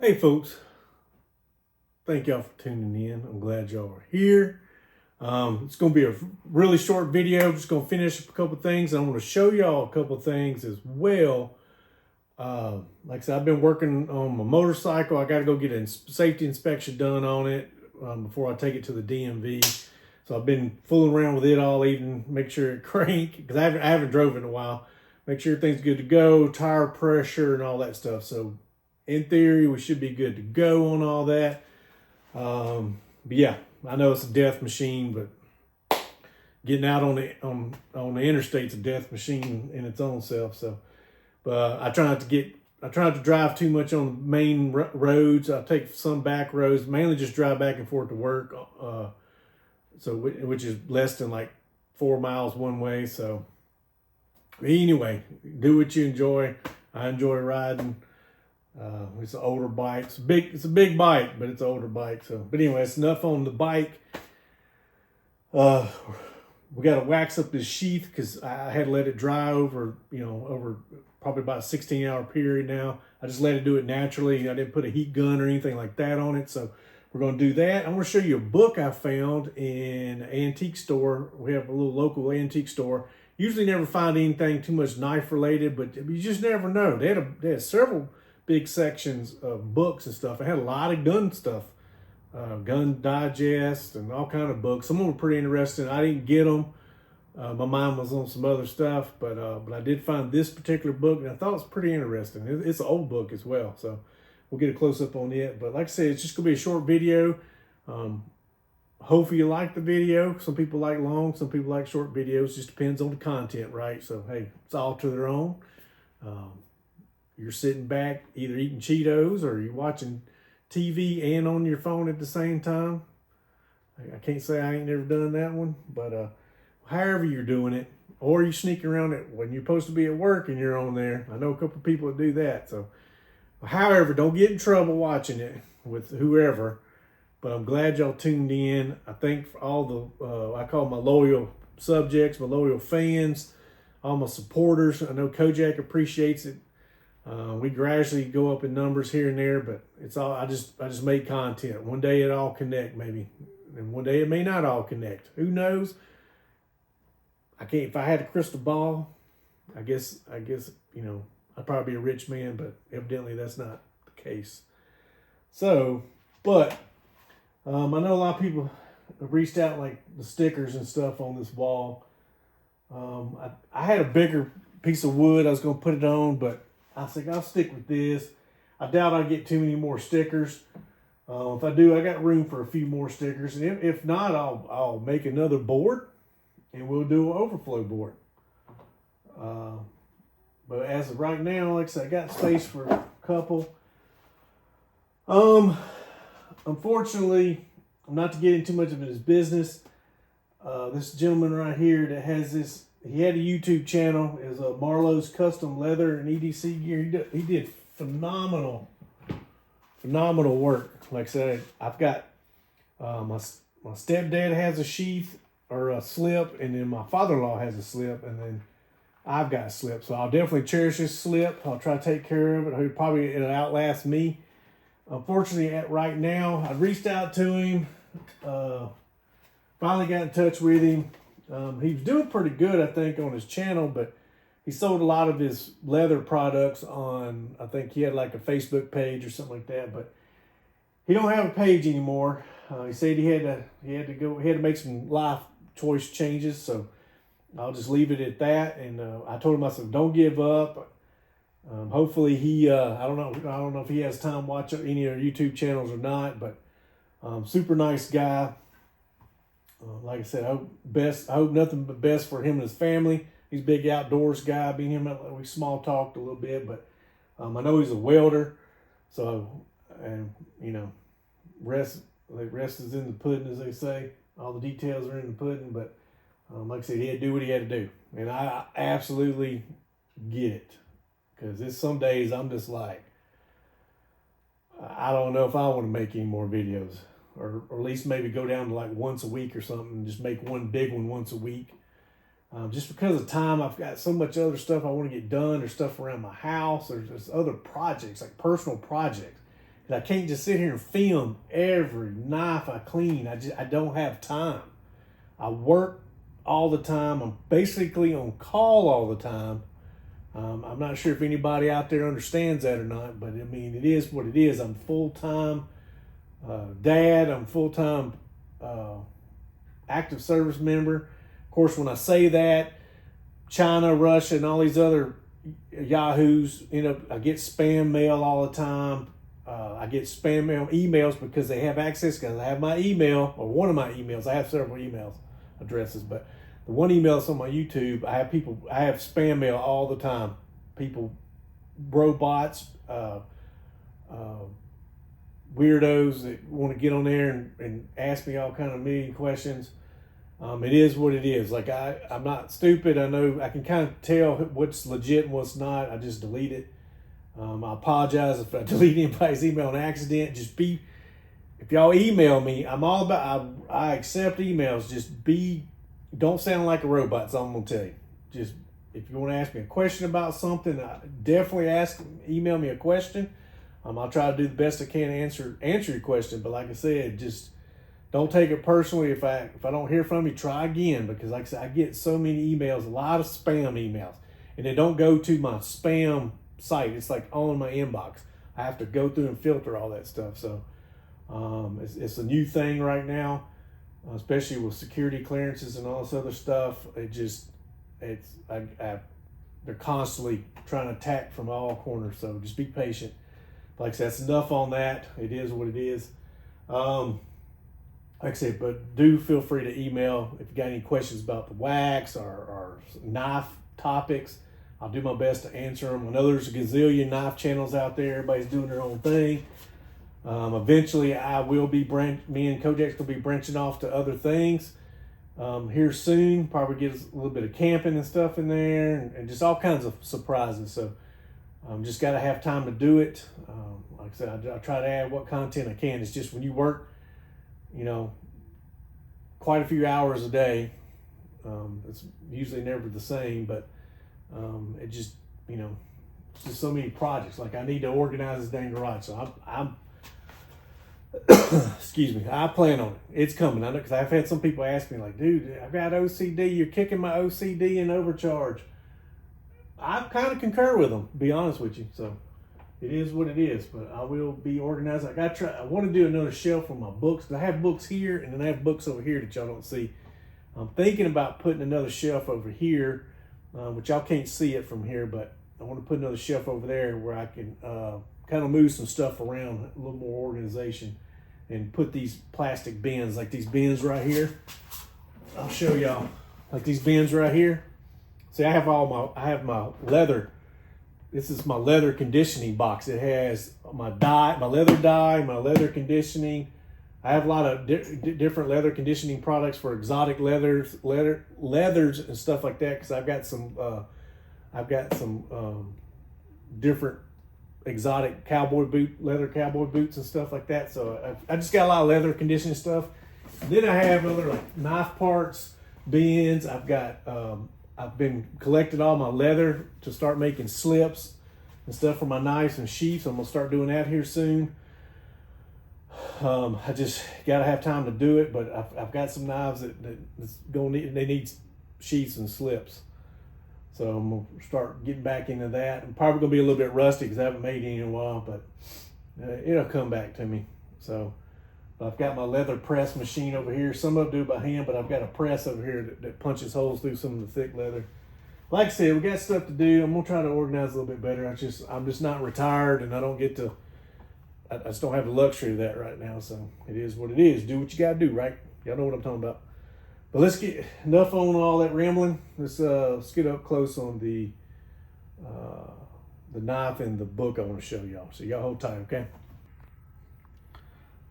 Hey folks, thank y'all for tuning in. I'm glad y'all are here. It's going to be a really short video. I'm just going to finish up a couple things. I'm going to show y'all a couple things as well. Like I said, I've been working on my motorcycle. I got to go get a safety inspection done on it before I take it to the DMV. So I've been fooling around with it all evening, make sure it crank, because I haven't drove it in a while. Make sure everything's good to go, tire pressure and all that stuff. So in theory, we should be good to go on all that. But yeah, I know it's a death machine, but getting out on the interstate's a death machine in its own self. So, but I try not to drive too much on the main roads. I take some back roads, mainly just drive back and forth to work. So which is less than like 4 miles one way. So anyway, do what you enjoy. I enjoy riding. It's an older bike. It's a big bike, but it's an older bike. So, but anyway, it's enough on the bike. We got to wax up this sheath because I had to let it dry over probably about a 16-hour period now. I just let it do it naturally. I didn't put a heat gun or anything like that on it. So we're going to do that. I'm going to show you a book I found in an antique store. We have a little local antique store. Usually never find anything too much knife related, but you just never know. They had several big sections of books and stuff. I had a lot of gun stuff, gun digest and all kind of books. Some of them were pretty interesting. I didn't get them. My mind was on some other stuff, but I did find this particular book, and I thought it was pretty interesting. It's an old book as well, so we'll get a close-up on it. But like I said, it's just going to be a short video. Hopefully you like the video. Some people like long, some people like short videos. Just depends on the content, right? So, hey, it's all to their own. You're sitting back either eating Cheetos or you're watching TV and on your phone at the same time. I can't say I ain't never done that one, but however you're doing it, or you sneak around it when you're supposed to be at work and you're on there. I know a couple of people that do that. So, however, don't get in trouble watching it with whoever. But I'm glad y'all tuned in. I thank for all the, I call my loyal subjects, my loyal fans, all my supporters. I know Kojak appreciates it. We gradually go up in numbers here and there, but it's all, I just make content. One day it all connect maybe, and one day it may not all connect. Who knows? If I had a crystal ball, I guess, I'd probably be a rich man, but evidently that's not the case. So, but, I know a lot of people have reached out like the stickers and stuff on this wall. I had a bigger piece of wood I was going to put it on, but I think I'll stick with this. I doubt I'll get too many more stickers. If I do, I got room for a few more stickers. And if not, I'll make another board and we'll do an overflow board. But as of right now, like I said, I got space for a couple. Unfortunately, not to get into too much of his business, this gentleman right here that has this, he had a YouTube channel, is Marlowe's Custom Leather and EDC gear. He did phenomenal work. Like I said, I've got my stepdad has a sheath or a slip, and then my father-in-law has a slip, and then I've got a slip. So I'll definitely cherish this slip. I'll try to take care of it. It'll outlast me. Unfortunately, right now, I reached out to him. Finally got in touch with him. He was doing pretty good, I think, on his channel, but he sold a lot of his leather products on, I think he had like a Facebook page or something like that, but he don't have a page anymore. He said he had to make some life choice changes, so I'll just leave it at that. And I told him, I said, don't give up. Hopefully he, I don't know if he has time to watch any of our YouTube channels or not, but super nice guy. Like I said, I hope nothing but best for him and his family. He's a big outdoors guy. Me and him, we small talked a little bit, but I know he's a welder. So, rest is in the pudding, as they say. All the details are in the pudding, but like I said, he had to do what he had to do. And I absolutely get it. Because there's some days I'm just like, I don't know if I want to make any more videos. Or at least maybe go down to like once a week or something and just make one big one once a week. Just because of time, I've got so much other stuff I want to get done. There's stuff around my house. There's other projects, like personal projects. And I can't just sit here and film every knife I clean. I don't have time. I work all the time. I'm basically on call all the time. I'm not sure if anybody out there understands that or not, but I mean, it is what it is. I'm full-time dad. I'm full-time active service member. Of course, when I say that, China, Russia, and all these other yahoos, I get spam mail all the time. I get spam mail emails because they have access, because I have my email, or one of my emails. I have several emails addresses, but the one email that's on my YouTube, I have spam mail all the time. People, robots, weirdos that want to get on there and ask me all kind of million questions. It is what it is. Like, I'm not stupid. I know I can kind of tell what's legit and what's not. I just delete it. I apologize if I delete anybody's email on accident. If y'all email me, I'm all about, I accept emails. Don't sound like a robot. That's all I'm going to tell you. Just, if you want to ask me a question about something, definitely email me a question. I'll try to do the best I can to answer your question. But like I said, just don't take it personally. If I don't hear from you, try again, because like I said, I get so many emails, a lot of spam emails, and they don't go to my spam site. It's like on my inbox. I have to go through and filter all that stuff. So it's a new thing right now, especially with security clearances and all this other stuff. They're constantly trying to attack from all corners. So just be patient. Like I said, that's enough on that. It is what it is. Like I said, but do feel free to email if you got any questions about the wax or knife topics. I'll do my best to answer them. I know there's a gazillion knife channels out there. Everybody's doing their own thing. Eventually, me and Kojak's will be branching off to other things here soon. Probably get a little bit of camping and stuff in there, and just all kinds of surprises. So just got to have time to do it. Like I said, I try to add what content I can. It's just when you work, quite a few hours a day, it's usually never the same, but it just, it's just so many projects. Like, I need to organize this dang garage. So I'm excuse me, I plan on it. It's coming. I know, because I've had some people ask me, like, dude, I've got OCD. You're kicking my OCD in overcharge. I kind of concur with them, to be honest with you. So it is what it is, but I will be organized. I want to do another shelf for my books. I have books here, and then I have books over here that y'all don't see. I'm thinking about putting another shelf over here, which y'all can't see it from here, but I want to put another shelf over there where I can kind of move some stuff around, a little more organization, and put these plastic bins, like these bins right here. I'll show y'all, like these bins right here. See, I have my leather. This is my leather conditioning box. It has my leather dye, my leather conditioning. I have a lot of different leather conditioning products for exotic leathers and stuff like that. Because I've got some different exotic leather cowboy boots and stuff like that. So I just got a lot of leather conditioning stuff. And then I have other like knife parts, bins. I've been collecting all my leather to start making slips and stuff for my knives and sheaths. I'm gonna start doing that here soon. I just gotta have time to do it, but I've got some knives that's they need sheaths and slips. So I'm gonna start getting back into that. I'm probably gonna be a little bit rusty because I haven't made any in a while, but it'll come back to me. So I've got my leather press machine over here. Some of them do by hand, but I've got a press over here that punches holes through some of the thick leather. Like I said, we got stuff to do. I'm gonna try to organize a little bit better. I'm just not retired, and I just don't have the luxury of that right now. So it is what it is. Do what you gotta do, right? Y'all know what I'm talking about. But let's get enough on all that rambling. Let's get up close on the knife and the book I want to show y'all. So y'all hold tight, okay?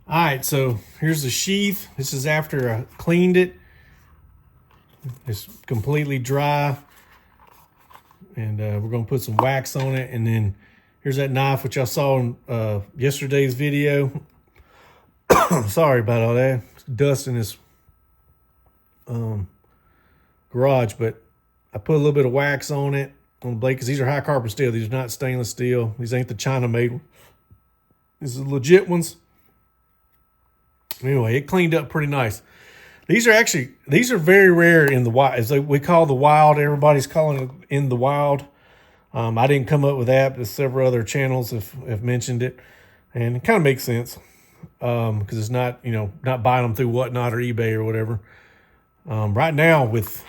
All right, so here's the sheath. This is after I cleaned it. It's completely dry. And we're going to put some wax on it. And then here's that knife, which I saw in yesterday's video. Sorry about all that. It's dust in this garage. But I put a little bit of wax on it, on the blade, because these are high carbon steel. These are not stainless steel. These ain't the China made These are legit ones. Anyway, it cleaned up pretty nice. These are very rare in the wild, as we call the wild. Everybody's calling it in the wild. I didn't come up with that, but several other channels have mentioned it, and it kind of makes sense because it's not not buying them through Whatnot or eBay or whatever. Right now, with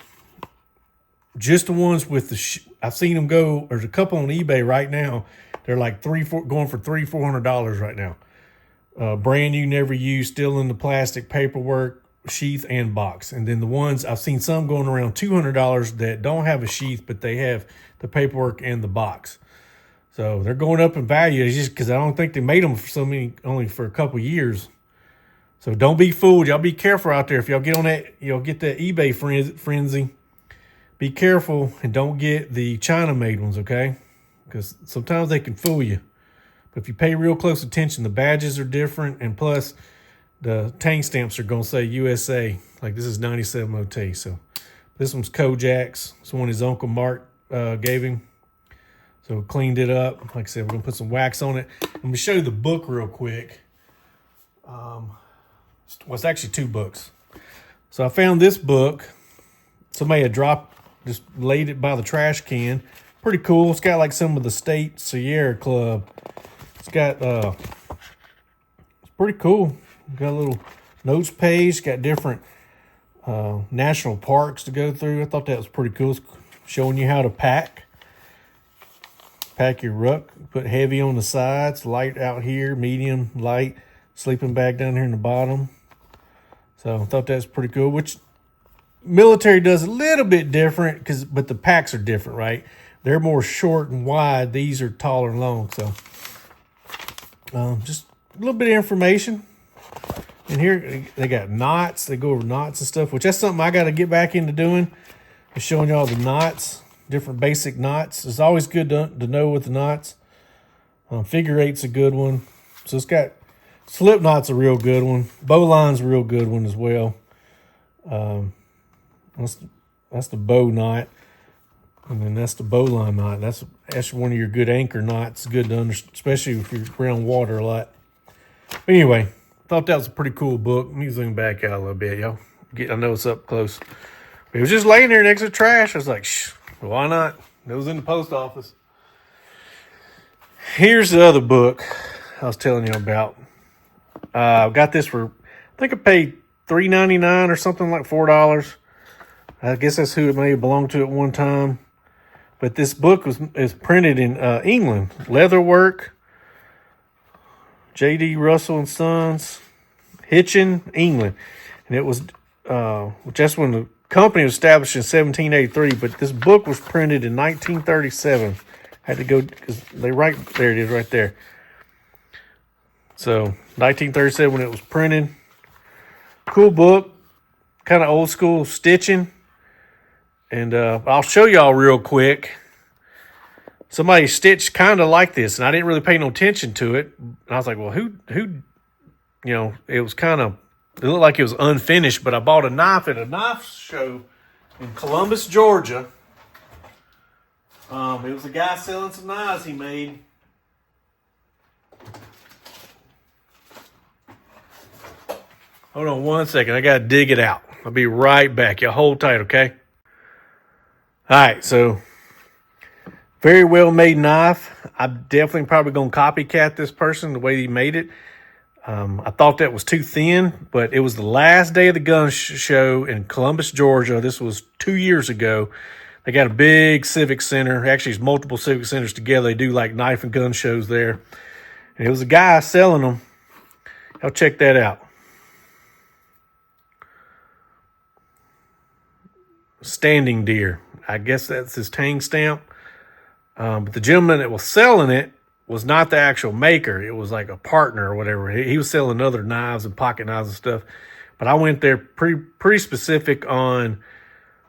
just the ones with I've seen them go. There's a couple on eBay right now. They're like going for $400 right now. Brand new, never used, still in the plastic paperwork, sheath and box. And then the ones I've seen some going around $200 that don't have a sheath, but they have the paperwork and the box. So they're going up in value. It's just because I don't think they made them for only for a couple years. So don't be fooled. Y'all be careful out there. If y'all get on that, get that eBay frenzy. Be careful and don't get the China made ones, okay? Because sometimes they can fool you. But if you pay real close attention, the badges are different, and plus the tank stamps are going to say USA. Like this is 97 OT. So this one's Kojak's. This one his Uncle Mark gave him. So cleaned it up. Like I said, we're going to put some wax on it. Let me show you the book real quick. Well, it's actually two books. So I found this book. Somebody had just laid it by the trash can. Pretty cool. It's got like some of the State Sierra Club. It's got, it's pretty cool. Got a little notes page. Got different national parks to go through. I thought that was pretty cool. It's showing you how to pack. Pack your ruck. Put heavy on the sides, light out here, medium, light, sleeping bag down here in the bottom. So I thought that's pretty cool, which military does a little bit different but the packs are different, right? They're more short and wide. These are taller and long. So just a little bit of information. And here they got knots. They go over knots and stuff, which that's something I got to get back into doing. Is showing y'all the knots, different basic knots. It's always good to know with the knots. Figure eight's a good one. So it's got slip knot's a real good one. Bowline's a real good one as well. That's the bow knot. And then that's the bowline knot. That's one of your good anchor knots. Good to understand, especially if you're around water a lot. But anyway, thought that was a pretty cool book. Let me zoom back out a little bit, y'all. I know it's up close. But it was just laying there next to the trash. I was like, why not? It was in the post office. Here's the other book I was telling you about. I got this for, I think I paid $3.99 or something, like $4. I guess that's who it may have belonged to at one time. But this book is printed in England. Leatherwork, J.D. Russell and Sons, Hitchin, England. And it was, that's when the company was established in 1783. But this book was printed in 1937. I had to go, because there it is right there. So 1937 when it was printed. Cool book. Kind of old school stitching. And I'll show y'all real quick. Somebody stitched kind of like this, and I didn't really pay no attention to it. And I was like, well, who, it was it looked like it was unfinished, but I bought a knife at a knife show in Columbus, Georgia. It was a guy selling some knives he made. Hold on one second. I got to dig it out. I'll be right back. Y'all hold tight, okay? All right, so very well made knife. I'm definitely probably going to copycat this person the way he made it. I thought that was too thin, but it was the last day of the gun show in Columbus, Georgia. This was 2 years ago. They got a big civic center. Actually, it's multiple civic centers together. They do like knife and gun shows there. And it was a guy selling them. Y'all check that out. Standing deer. I guess that's his tang stamp. But the gentleman that was selling it was not the actual maker. It was like a partner or whatever. He was selling other knives and pocket knives and stuff. But I went there pretty specific on.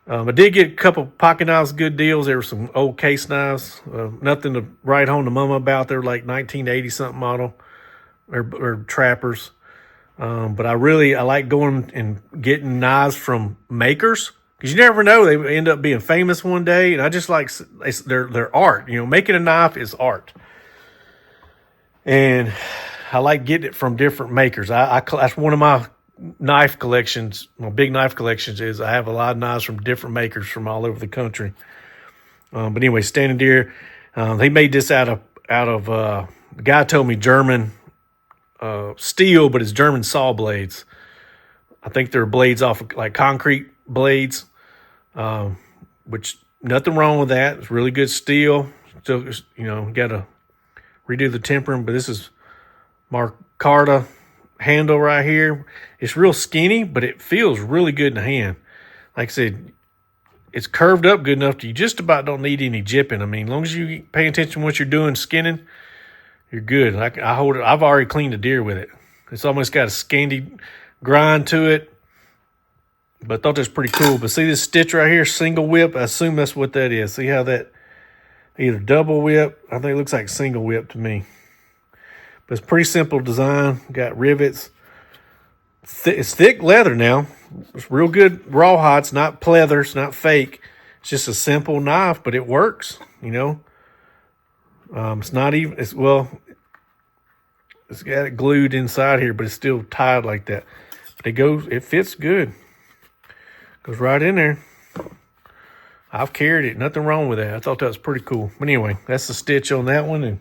I did get a couple pocket knives, good deals. There were some old case knives. Nothing to write home to mama about. They're like 1980 something model or trappers. But I like going and getting knives from makers. Because you never know, they end up being famous one day. And I just like their art. Making a knife is art. And I like getting it from different makers. That's one of my knife collections. My big knife collections is I have a lot of knives from different makers from all over the country. But anyway, Standing Deer, they made this out of the guy told me German steel, but it's German saw blades. I think they're blades off of like concrete blades, which nothing wrong with that. It's really good steel. Still, got to redo the tempering, but this is Marcarta handle right here. It's real skinny, but it feels really good in the hand. Like I said, it's curved up good enough that you just about don't need any jipping. I mean, as long as you pay attention to what you're doing, skinning, you're good. I hold it. I've already cleaned a deer with it. It's almost got a scandy grind to it, but I thought that's pretty cool. But see this stitch right here, single whip? I assume that's what that is. See how that either double whip? I think it looks like single whip to me. But it's pretty simple design. Got rivets. It's thick leather now. It's real good rawhide. It's not pleather. It's not fake. It's just a simple knife, but it works, It's not even, it's got it glued inside here, but it's still tied like that. But it fits good. Goes right in there. I've carried it. Nothing wrong with that. I thought that was pretty cool. But anyway, that's the stitch on that one. And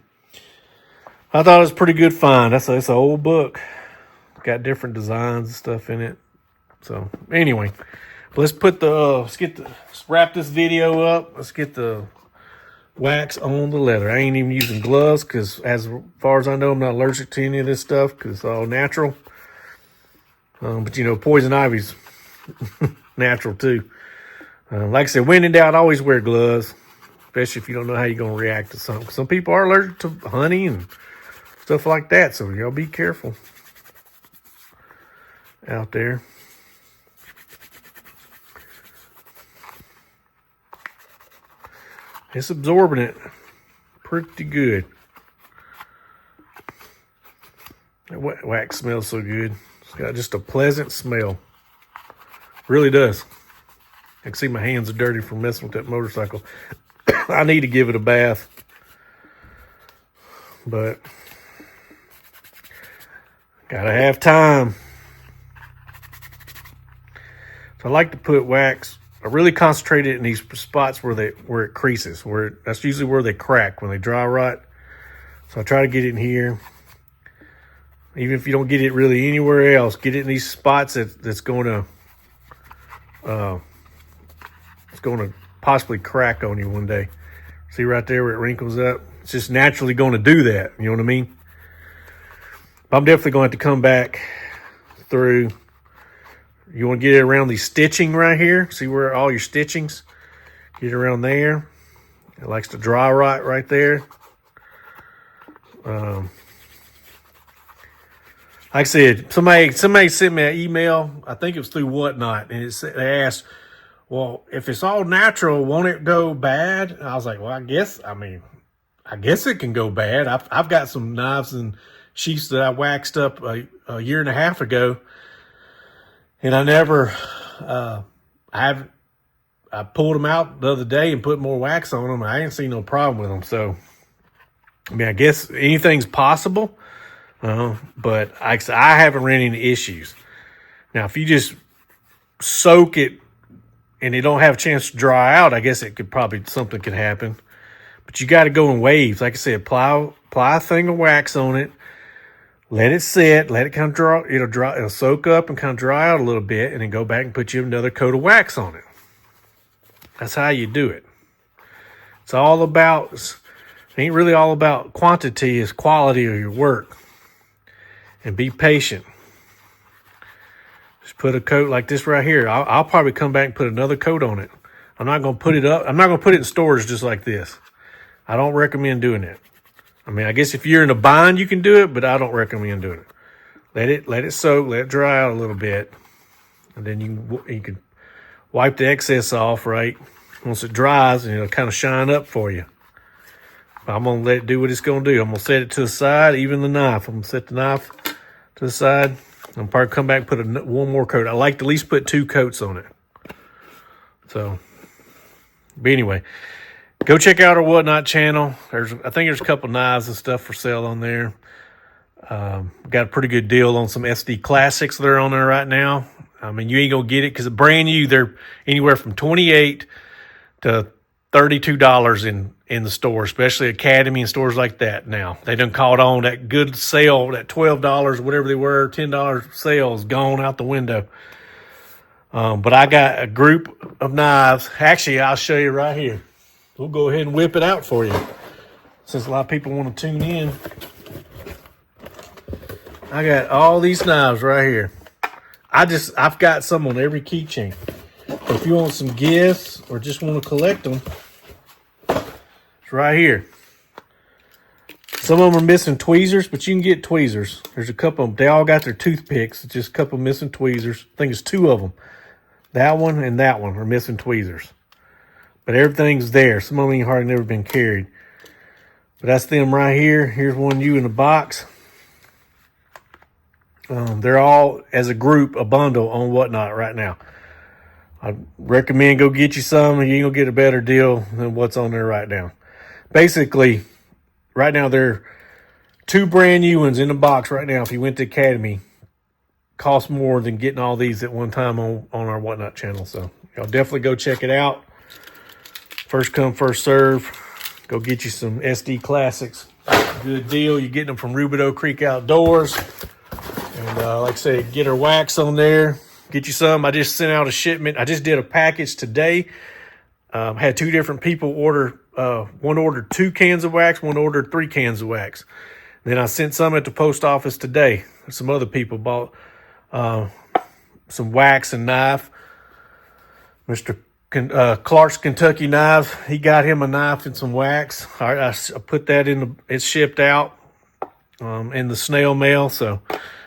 I thought it was a pretty good find. It's an old book. Got different designs and stuff in it. So anyway, let's wrap this video up. Let's get the wax on the leather. I ain't even using gloves because as far as I know, I'm not allergic to any of this stuff because it's all natural. But poison ivy's natural too. Like I said, when in doubt, always wear gloves, especially if you don't know how you're going to react to something. Some people are allergic to honey and stuff like that, so y'all be careful out there. It's absorbing it pretty good. That wax smells so good. It's got just a pleasant smell. Really does. I can see my hands are dirty from messing with that motorcycle. I need to give it a bath. But gotta have time. So I like to put wax. I really concentrate it in these spots where it creases. That's usually where they crack when they dry rot. So I try to get it in here. Even if you don't get it really anywhere else, get it in these spots that's going to possibly crack on you one day. See right there where it wrinkles up? It's just naturally going to do that. You know what I mean? I'm definitely going to have to come back through. You want to get it around the stitching right here. See where all your stitchings? Get it around there. It likes to dry rot right there. Like I said, somebody sent me an email. I think it was through Whatnot, and they asked, "Well, if it's all natural, won't it go bad?" And I was like, "Well, I guess it can go bad. I've got some knives and sheaths that I waxed up a year and a half ago, and I pulled them out the other day and put more wax on them. I ain't seen no problem with them. So, I mean, I guess anything's possible. But I haven't ran into issues. Now, if you just soak it and it don't have a chance to dry out, I guess something could happen. But you got to go in waves. Like I said, apply a thing of wax on it. Let it sit. Let it kind of dry. It'll soak up and kind of dry out a little bit, and then go back and put you another coat of wax on it. That's how you do it. It ain't really all about quantity. It's quality of your work. And be patient. Just put a coat like this right here. I'll probably come back and put another coat on it. I'm not going to put it up. I'm not going to put it in storage just like this. I don't recommend doing it. I mean, I guess if you're in a bind, you can do it, but I don't recommend doing it. Let it soak, let it dry out a little bit, and then you can wipe the excess off, right? Once it dries, and it'll kind of shine up for you. I'm going to let it do what it's going to do. I'm going to set it to the side, even the knife. I'm going to set the knife to the side. I'm probably come back and put one more coat. I like to at least put 2 coats on it. So, but anyway, go check out our Whatnot channel. I think there's a couple knives and stuff for sale on there. Got a pretty good deal on some SD Classics that are on there right now. I mean, you ain't gonna get it because brand new, they're anywhere from $28 to $32 in the store, especially Academy and stores like that. Now they done caught on that good sale, that $12, whatever they were, $10 sales gone out the window. But I got a group of knives. Actually, I'll show you right here. We'll go ahead and whip it out for you, since a lot of people want to tune in. I got all these knives right here. I've got some on every keychain. If you want some gifts or just want to collect them, it's right here. Some of them are missing tweezers, but you can get tweezers. There's a couple of them. They all got their toothpicks. It's just a couple missing tweezers. I think it's 2 of them. That one and that one are missing tweezers. But everything's there. Some of them ain't hardly never been carried. But that's them right here. Here's one you in the box. They're all, as a group, a bundle on Whatnot right now. I recommend go get you some. You ain't gonna get a better deal than what's on there right now. Basically, right now there are 2 brand new ones in the box right now. If you went to Academy, cost more than getting all these at one time on our Whatnot channel. So y'all definitely go check it out. First come, first serve. Go get you some SD Classics. Good deal. You're getting them from Rubidoux Creek Outdoors. And like I said, get her wax on there. Get you some. I just sent out a shipment. I just did a package today. Had 2 different people order. One ordered 2 cans of wax. One ordered 3 cans of wax. Then I sent some at the post office today. Some other people bought some wax and knife. Mr. Clark's Kentucky Knives. He got him a knife and some wax. All right, I put that in. It's shipped out in the snail mail. So.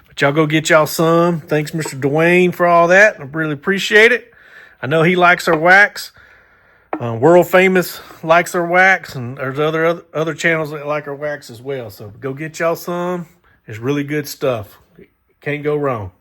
But y'all go get y'all some. Thanks, Mr. Dwayne, for all that. I really appreciate it. I know he likes our wax. World Famous likes our wax, and there's other channels that like our wax as well. So go get y'all some. It's really good stuff. Can't go wrong.